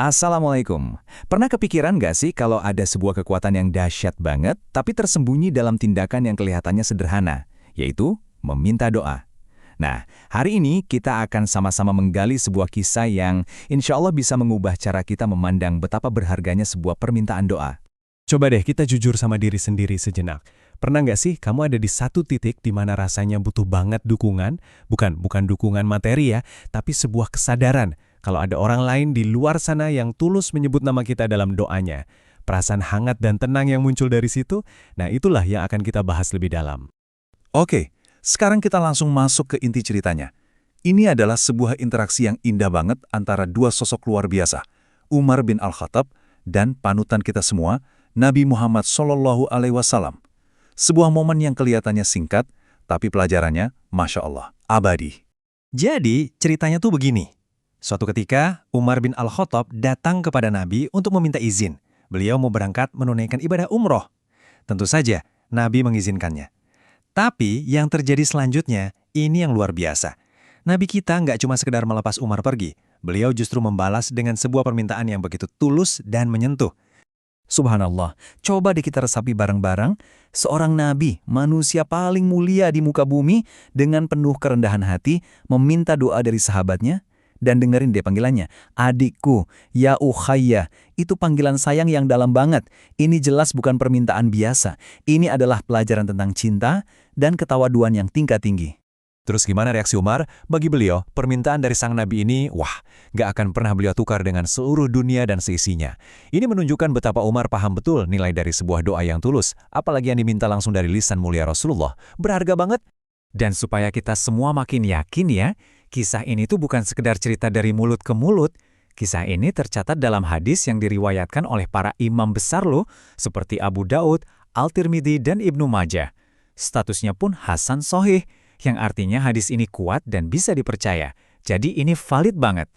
Assalamualaikum. Pernah kepikiran nggak sih kalau ada sebuah kekuatan yang dahsyat banget, tapi tersembunyi dalam tindakan yang kelihatannya sederhana, yaitu meminta doa? Nah, hari ini kita akan sama-sama menggali sebuah kisah yang insya Allah bisa mengubah cara kita memandang betapa berharganya sebuah permintaan doa. Coba deh kita jujur sama diri sendiri sejenak. Pernah nggak sih kamu ada di satu titik di mana rasanya butuh banget dukungan? Bukan dukungan materi ya, tapi sebuah kesadaran kalau ada orang lain di luar sana yang tulus menyebut nama kita dalam doanya. Perasaan hangat dan tenang yang muncul dari situ, nah itulah yang akan kita bahas lebih dalam. Oke, sekarang kita langsung masuk ke inti ceritanya. Ini adalah sebuah interaksi yang indah banget antara dua sosok luar biasa, Umar bin Al-Khattab dan panutan kita semua, Nabi Muhammad SAW. Sebuah momen yang kelihatannya singkat, tapi pelajarannya, Masya Allah, abadi. Jadi ceritanya tuh begini. Suatu ketika, Umar bin Al-Khattab datang kepada Nabi untuk meminta izin. Beliau mau berangkat menunaikan ibadah umroh. Tentu saja, Nabi mengizinkannya. Tapi yang terjadi selanjutnya, ini yang luar biasa. Nabi kita nggak cuma sekedar melepas Umar pergi. Beliau justru membalas dengan sebuah permintaan yang begitu tulus dan menyentuh. Subhanallah, coba deh kita resapi bareng-barang, seorang nabi, manusia paling mulia di muka bumi, dengan penuh kerendahan hati, meminta doa dari sahabatnya. Dan dengerin deh panggilannya, adikku, ya ukhayya, itu panggilan sayang yang dalam banget. Ini jelas bukan permintaan biasa. Ini adalah pelajaran tentang cinta dan ketawaduan yang tingkat tinggi. Terus gimana reaksi Umar? Bagi beliau, permintaan dari sang Nabi ini, nggak akan pernah beliau tukar dengan seluruh dunia dan seisinya. Ini menunjukkan betapa Umar paham betul nilai dari sebuah doa yang tulus, apalagi yang diminta langsung dari lisan mulia Rasulullah. Berharga banget. Dan supaya kita semua makin yakin ya, kisah ini tuh bukan sekedar cerita dari mulut ke mulut. Kisah ini tercatat dalam hadis yang diriwayatkan oleh para imam besar loh, seperti Abu Daud, Al-Tirmidzi, dan Ibnu Majah. Statusnya pun Hasan Sohih, yang artinya hadis ini kuat dan bisa dipercaya. Jadi ini valid banget.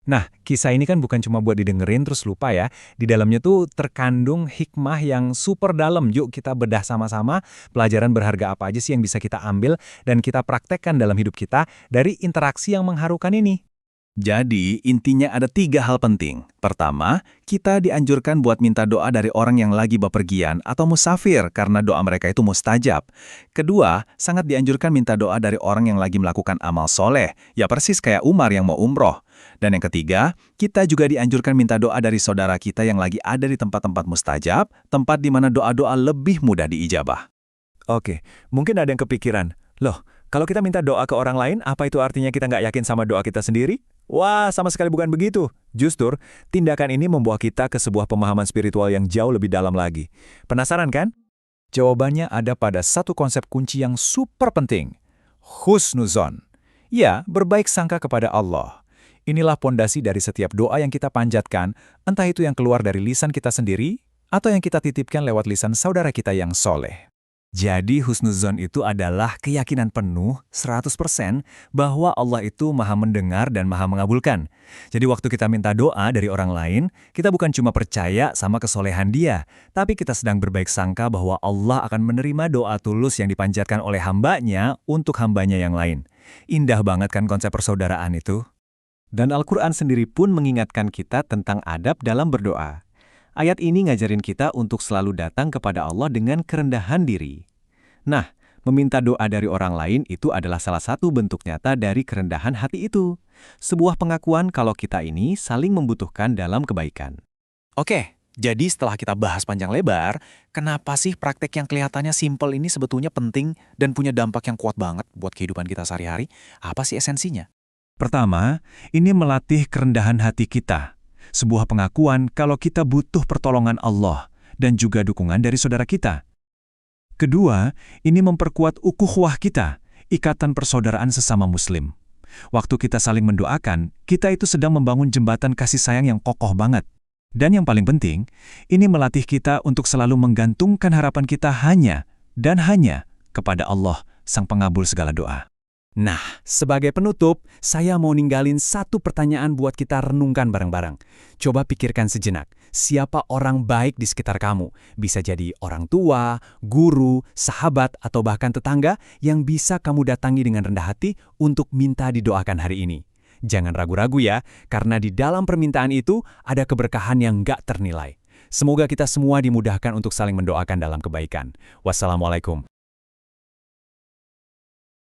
Nah, kisah ini kan bukan cuma buat didengerin terus lupa ya. Di dalamnya tuh terkandung hikmah yang super dalam. Yuk kita bedah sama-sama pelajaran berharga apa aja sih yang bisa kita ambil dan kita praktekkan dalam hidup kita dari interaksi yang mengharukan ini. Jadi, intinya ada 3 hal penting. Pertama, kita dianjurkan buat minta doa dari orang yang lagi bepergian atau musafir karena doa mereka itu mustajab. Kedua, sangat dianjurkan minta doa dari orang yang lagi melakukan amal soleh, ya persis kayak Umar yang mau umroh. Dan yang ketiga, kita juga dianjurkan minta doa dari saudara kita yang lagi ada di tempat-tempat mustajab, tempat di mana doa-doa lebih mudah diijabah. Oke, mungkin ada yang kepikiran, loh, kalau kita minta doa ke orang lain, apa itu artinya kita nggak yakin sama doa kita sendiri? Wah, sama sekali bukan begitu. Justru, tindakan ini membawa kita ke sebuah pemahaman spiritual yang jauh lebih dalam lagi. Penasaran kan? Jawabannya ada pada satu konsep kunci yang super penting. Husnuzon. Ya, berbaik sangka kepada Allah. Inilah pondasi dari setiap doa yang kita panjatkan, entah itu yang keluar dari lisan kita sendiri, atau yang kita titipkan lewat lisan saudara kita yang soleh. Jadi husnuzon itu adalah keyakinan penuh 100% bahwa Allah itu maha mendengar dan maha mengabulkan. Jadi waktu kita minta doa dari orang lain, kita bukan cuma percaya sama kesolehan dia, tapi kita sedang berbaik sangka bahwa Allah akan menerima doa tulus yang dipanjatkan oleh hambanya untuk hambanya yang lain. Indah banget kan konsep persaudaraan itu? Dan Al-Quran sendiri pun mengingatkan kita tentang adab dalam berdoa. Ayat ini ngajarin kita untuk selalu datang kepada Allah dengan kerendahan diri. Nah, meminta doa dari orang lain itu adalah salah satu bentuk nyata dari kerendahan hati itu. Sebuah pengakuan kalau kita ini saling membutuhkan dalam kebaikan. Oke, jadi setelah kita bahas panjang lebar, kenapa sih praktek yang kelihatannya simpel ini sebetulnya penting dan punya dampak yang kuat banget buat kehidupan kita sehari-hari? Apa sih esensinya? Pertama, ini melatih kerendahan hati kita. Sebuah pengakuan kalau kita butuh pertolongan Allah dan juga dukungan dari saudara kita. Kedua, ini memperkuat ukhuwah kita, ikatan persaudaraan sesama muslim. Waktu kita saling mendoakan, kita itu sedang membangun jembatan kasih sayang yang kokoh banget. Dan yang paling penting, ini melatih kita untuk selalu menggantungkan harapan kita hanya dan hanya kepada Allah, Sang Pengabul segala doa. Nah, sebagai penutup, saya mau ninggalin satu pertanyaan buat kita renungkan bareng-bareng. Coba pikirkan sejenak, siapa orang baik di sekitar kamu? Bisa jadi orang tua, guru, sahabat, atau bahkan tetangga yang bisa kamu datangi dengan rendah hati untuk minta didoakan hari ini. Jangan ragu-ragu ya, karena di dalam permintaan itu ada keberkahan yang nggak ternilai. Semoga kita semua dimudahkan untuk saling mendoakan dalam kebaikan. Wassalamualaikum.